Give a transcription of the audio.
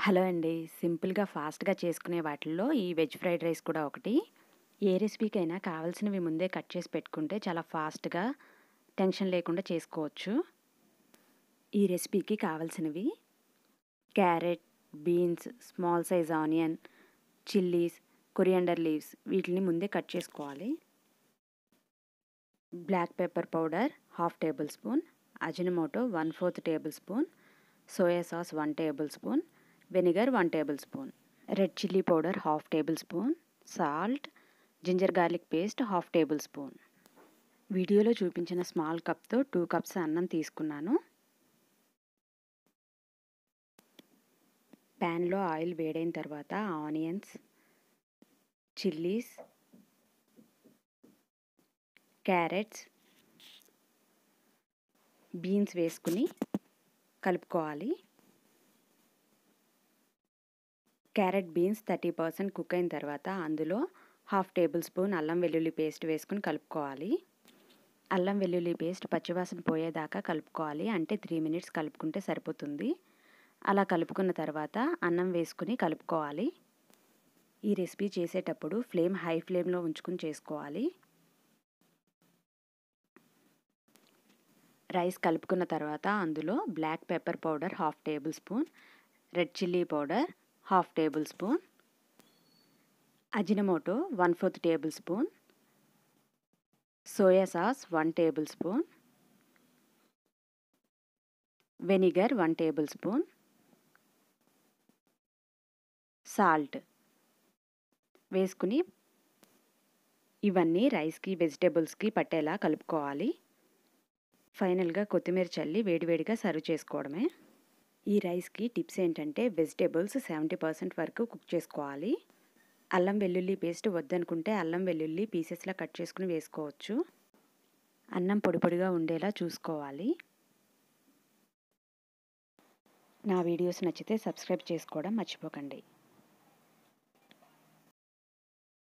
Hello అండి. సింపుల్‌గా, ఫాస్ట్‌గా చేసుకునే వాటిల్లో ఈ వెజ్ ఫ్రైడ్ రైస్ కూడా ఒకటి. ఏ రెసిపీకైనా కావాల్సినవి ముందే కట్ చేసి పెట్టుకుంటే చాలా ఫాస్ట్‌గా, టెన్షన్ లేకుండా చేసుకోవచ్చు. ఈ రెసిపీకి కావాల్సినవి carrot, beans, small size onion, chillies, coriander leaves వీటిని ముందే కట్ చేసుకోవాలి. Black pepper powder ½ tablespoon, Ajinomoto 1/4 tablespoon, soya sauce 1 tablespoon, vinegar 1 tablespoon, red chilli powder ½ tablespoon, salt, ginger garlic paste ½ tablespoon. వీడియోలో చూపించిన small కప్తో 2 cups అన్నం తీసుకున్నాను. ప్యాన్లో oil వేడైన తర్వాత ఆనియన్స్, చిల్లీస్, క్యారెట్స్, బీన్స్ వేసుకుని కలుపుకోవాలి. క్యారెట్ బీన్స్ 30% కుక్ అయిన తర్వాత అందులో ½ టేబుల్ స్పూన్ అల్లం వెల్లుల్లి పేస్ట్ వేసుకుని కలుపుకోవాలి. అల్లం వెల్లుల్లి పేస్ట్ పచ్చివాసన పోయేదాకా కలుపుకోవాలి. అంటే 3 మినిట్స్ కలుపుకుంటే సరిపోతుంది. అలా కలుపుకున్న తర్వాత అన్నం వేసుకుని కలుపుకోవాలి. ఈ రెసిపీ చేసేటప్పుడు ఫ్లేమ్ హై ఫ్లేమ్లో ఉంచుకుని చేసుకోవాలి. రైస్ కలుపుకున్న తర్వాత అందులో black pepper powder ½ tablespoon, red chilli powder ½ tablespoon, Ajinomoto 1/4 tablespoon, soya sauce 1 tablespoon, vinegar 1 tablespoon, salt వేసుకుని ఇవన్నీ రైస్కి, వెజిటేబుల్స్కి పట్టేలా కలుపుకోవాలి. ఫైనల్గా కొత్తిమీర చల్లి వేడివేడిగా సర్వ్ చేసుకోవడమే. ఈ రైస్కి టిప్స్ ఏంటంటే వెజిటేబుల్స్ 70% వరకు కుక్ చేసుకోవాలి. అల్లం వెల్లుల్లి పేస్ట్ వద్దనుకుంటే అల్లం వెల్లుల్లి పీసెస్లా కట్ చేసుకుని వేసుకోవచ్చు. అన్నం పొడి పొడిగా ఉండేలా చూసుకోవాలి. నా వీడియోస్ నచ్చితే సబ్స్క్రైబ్ చేసుకోవడం మర్చిపోకండి.